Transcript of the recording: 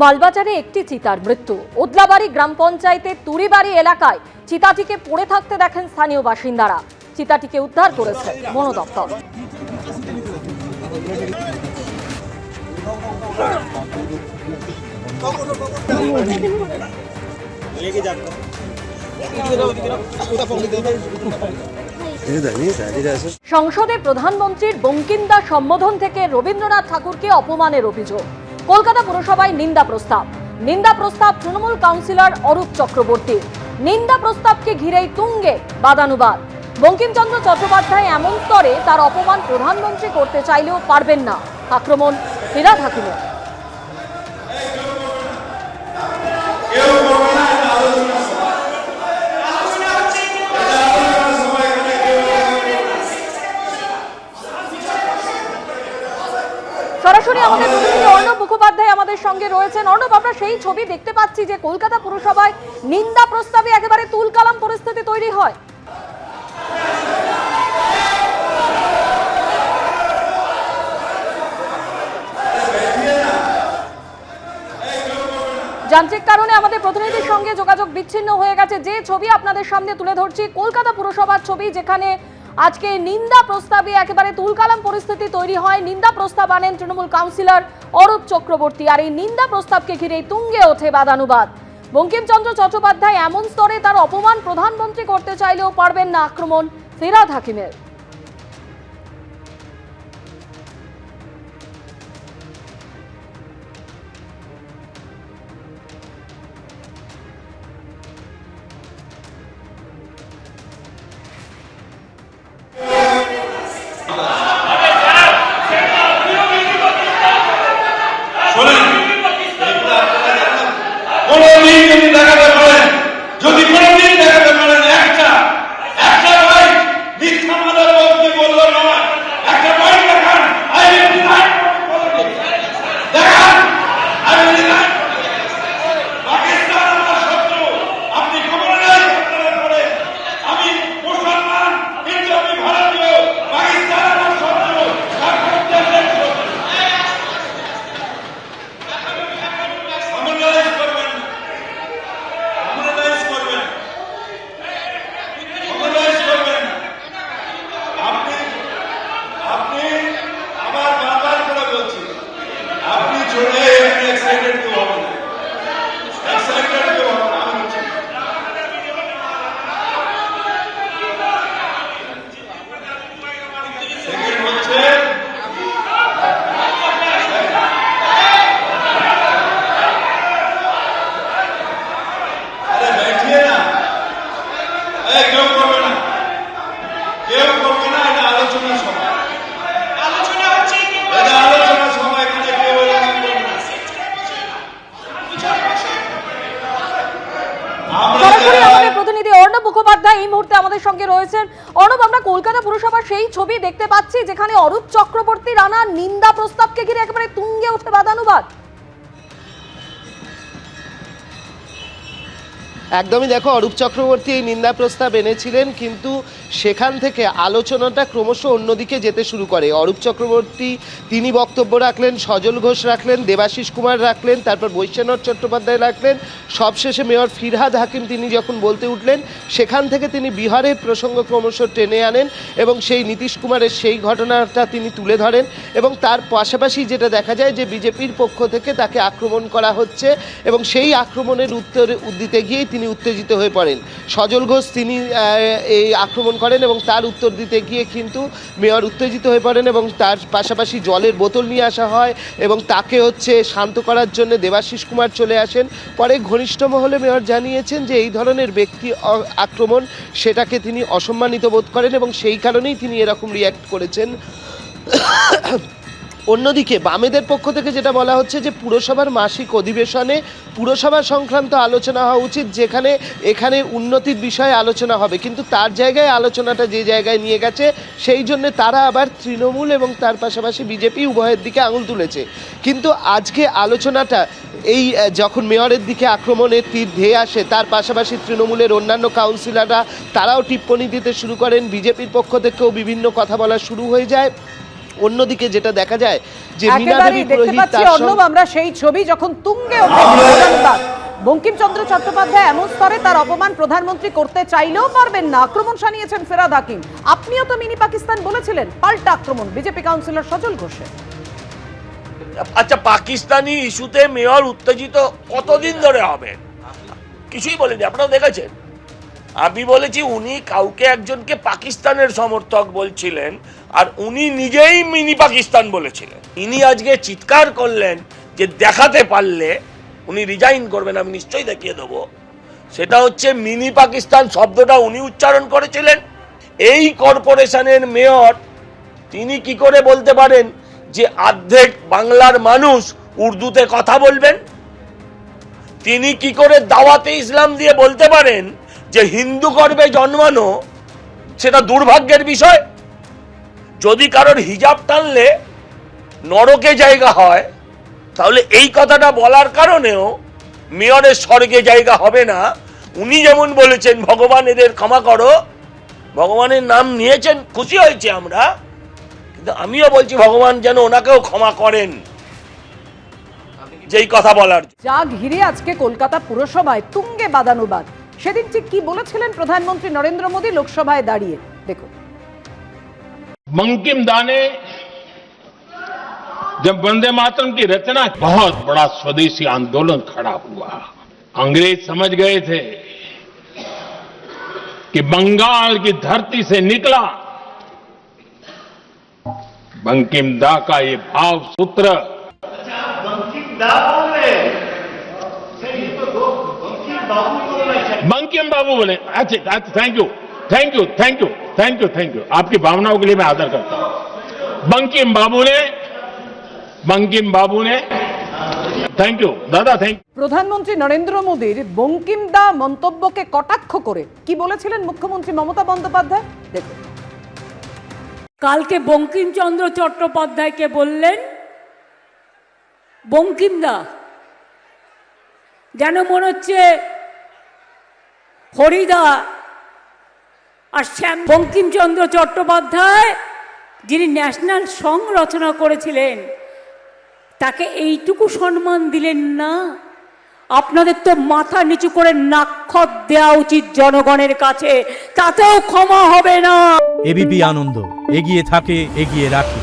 মালবাজারে একটি চিতার মৃত্যু। ওদলাবাড়ি গ্রাম পঞ্চায়েতের তুরিবাড়ি এলাকায় চিতাটিকে পড়ে থাকতে দেখেন স্থানীয় বাসিন্দারা। চিতাটিকে উদ্ধার করেছে বন দপ্তর। সংসদে প্রধানমন্ত্রীর বঙ্কিমদা সম্বোধন থেকে রবীন্দ্রনাথ ঠাকুরকে অপমানের অভিযোগ। কলকাতা পুরসভায় নিন্দা প্রস্তাব তৃণমূল কাউন্সিলর অরূপ চক্রবর্তী। নিন্দা প্রস্তাবকে ঘিরেই তুঙ্গে বাদানুবাদ। বঙ্কিমচন্দ্র চট্টোপাধ্যায় এমন স্তরে তার অপমান প্রধানমন্ত্রী করতে চাইলেও পারবেন না। আক্রমণ ফিরহাদ হাকিমের। সরাসরি আমাদের প্রতিনিধি অর্ণব মুখোপাধ্যায় আমাদের সঙ্গে রয়েছেন। অর্ণব, আমরা সেই ছবি দেখতে পাচ্ছি যে কলকাতা পুরসভায় নিন্দা প্রস্তাবে একেবারে তুলকালাম পরিস্থিতি তৈরি হয়। যান্ত্রিক কারণে আমাদের প্রতিনিধির সঙ্গে যোগাযোগ বিচ্ছিন্ন হয়ে গেছে। যে ছবি আপনাদের সামনে তুলে ধরছি কলকাতা পুরসভার ছবি, যেখানে আজকে নিন্দা প্রস্তাবে একেবারে তুলকালাম পরিস্থিতি তৈরি হয়। নিন্দা প্রস্তাব আনেন তৃণমূল কাউন্সিলর অরূপ চক্রবর্তী, আর এই নিন্দা প্রস্তাবকে ঘিরে তুঙ্গে ওঠে বাদানুবাদ। বঙ্কিমচন্দ্র চট্টোপাধ্যায় এমন স্তরে তার অপমান প্রধানমন্ত্রী করতে চাইলেও পারবেন না। আক্রমণ ফিরহাদ হাকিমের। প্রতিনিধি অর্ণব মুখোপাধ্যায় এই মুহূর্তে আমাদের সঙ্গে রয়েছেন। অর্ণব, আমরা কলকাতা পুরসভার সেই ছবি দেখতে পাচ্ছি যেখানে অরূপ চক্রবর্তীর আনা নিন্দা প্রস্তাবকে ঘিরে একেবারে তুঙ্গে ওঠে বাদানুবাদ। একদমই দেখো, অরূপ চক্রবর্তী এই নিন্দা প্রস্তাব এনেছিলেন, কিন্তু সেখান থেকে আলোচনাটা ক্রমশ অন্যদিকে যেতে শুরু করে। অরূপ চক্রবর্তী তিনি বক্তব্য রাখলেন, সজল ঘোষ রাখলেন, দেবাশিস কুমার রাখলেন, তারপর বৈশ্বনাথ চট্টোপাধ্যায় রাখলেন, সবশেষে মেয়র ফিরহাদ হাকিম তিনি যখন বলতে উঠলেন, সেখান থেকে তিনি বিহারের প্রসঙ্গ ক্রমশ টেনে আনেন এবং সেই নীতিশ কুমারের সেই ঘটনাটা তিনি তুলে ধরেন। এবং তার পাশাপাশি যেটা দেখা যায় যে বিজেপির পক্ষ থেকে তাকে আক্রমণ করা হচ্ছে এবং সেই আক্রমণের উত্তর দিতে গিয়েই তিনি উত্তেজিত হয়ে পড়েন। সজল ঘোষ তিনি এই আক্রমণ করেন এবং তার উত্তর দিতে গিয়ে কিন্তু মেয়র উত্তেজিত হয়ে পড়েন এবং তার পাশাপাশি জলের বোতল নিয়ে আসা হয় এবং তাকে শান্ত করার জন্য দেবাশিস কুমার চলে আসেন। পরে ঘনিষ্ঠ মহলে মেয়র জানিয়েছেন যে এই ধরনের ব্যক্তি আক্রমণ সেটাকে তিনি অসম্মানিত বোধ করেন এবং সেই কারণেই তিনি এরকম রিয়্যাক্ট করেছেন। অন্যদিকে বামেদের পক্ষ থেকে যেটা বলা হচ্ছে যে পুরসভার মাসিক অধিবেশনে পুরসভা সংক্রান্ত আলোচনা হওয়া উচিত, যেখানে এখানে উন্নতির বিষয়ে আলোচনা হবে, কিন্তু তার জায়গায় আলোচনাটা যে জায়গায় নিয়ে গেছে সেই জন্য তারা আবার তৃণমূল এবং তার পাশাপাশি বিজেপি উভয়ের দিকে আঙুল তুলেছে। কিন্তু আজকে আলোচনাটা এই যখন মেয়রের দিকে আক্রমণের তীর ধেয়ে আসে, তার পাশাপাশি তৃণমূলের অন্যান্য কাউন্সিলররা তারাও টিপ্পনী দিতে শুরু করেন, বিজেপির পক্ষ থেকেও বিভিন্ন কথা বলা শুরু হয়ে যায়। অন্যদিকে যেটা দেখা যায় যে মীনা একেবারেই দেবী দেখতে পুরোহিত পাচ্ছি তার অর্ণব, সঙ্গে আমরা সেই ছবি যখন তুঙ্গে ওঠে বিরোধিতার। বঙ্কিমচন্দ্র চট্টোপাধ্যায় এমন স্তরে তার অপমান প্রধানমন্ত্রী করতে চাইলেও পারবেন না, আক্রমণ শানিয়েছেন ফেরাদ হাকিম। আপনিও তো মিনি পাকিস্তান বলেছিলেন, পাল্টা আক্রমণ বিজেপি কাউন্সিলর সজল ঘোষের। আচ্ছা, পাকিস্তানি ইস্যুতে মেয়র উত্তেজিত কতদিন ধরে হবে? কিছুই বলেনি, আপনারা দেখেছেন। আমি বলেছি উনি কাউকে একজনকে পাকিস্তানের সমর্থক বলছিলেন, আর উনি নিজেই মিনি পাকিস্তান বলেছিলেন। ইনি আজকে চিৎকার করলেন যে দেখাতে পারলে উনি রিজাইন করবেন, আমি নিশ্চয়ই দেখিয়ে দেবো। সেটা হচ্ছে মিনি পাকিস্তান শব্দটা উনি উচ্চারণ করেছিলেন। এই কর্পোরেশনের মেয়র তিনি কি করে বলতে পারেন যে অর্ধেক বাংলার মানুষ উর্দুতে কথা বলবেন? তিনি কি করে দাওয়াতে ইসলাম দিয়ে বলতে পারেন যে হিন্দু গর্ভে জন্মানো সেটা দুর্ভাগ্যের বিষয়? যদি কারোর হিজাব টানলে নরকে জায়গা হয়, তাহলে এই কথাটা বলার কারণেও মেয়রের স্বর্গে জায়গা হবে না। উনি যেমন বলেছেন ভগবান এদের ক্ষমা করো, ভগবানের নাম নিয়েছেন, খুশি হয়েছে আমরা, কিন্তু আমিও বলছি ভগবান যেন ওনাকেও ক্ষমা করেন যেই কথা বলার। যা ঘিরে আজকে কলকাতা পুরসভায় তুঙ্গে বাদানুবাদ, সেদিন ঠিক কি বলেছিলেন প্রধানমন্ত্রী নরেন্দ্র মোদী লোকসভায় দাঁড়িয়ে, দেখুন। बंकिम दा ने जब वंदे मातरम की रचना, बहुत बड़ा स्वदेशी आंदोलन खड़ा हुआ। अंग्रेज समझ गए थे कि बंगाल की धरती से निकला बंकिम दा का ये भाव सूत्र। बंकिम बाबू बोले। अच्छा, thank you thank you thank you thank you thank you, आपकी भावनाओं के लिए मैं आदर करता हूं। बंकिम बाबू ने थैंक यू दादा, थैंक यू। প্রধানমন্ত্রী নরেন্দ্র মোদীর বঙ্কিম দা মন্তব্যকে কটাক্ষ করে কি বলেছিলেন মুখ্যমন্ত্রী মমতা বন্দ্যোপাধ্যায়, দেখুন। কালকে বঙ্কিমচন্দ্র চট্টোপাধ্যায়কে বললেন বঙ্কিমদা, যেন মনে হচ্ছে হরিদা আর শ্যাম। বঙ্কিমচন্দ্র চট্টোপাধ্যায় যিনি ন্যাশনাল সং রচনা করেছিলেন, তাকে এইটুকু সম্মান দিলেন না? আপনাদের তো মাথা নিচু করে নাক্ষত দেওয়া উচিত জনগণের কাছে, তাতেও ক্ষমা হবে না। এবিপি আনন্দ, এগিয়ে থাকে, এগিয়ে রাখে।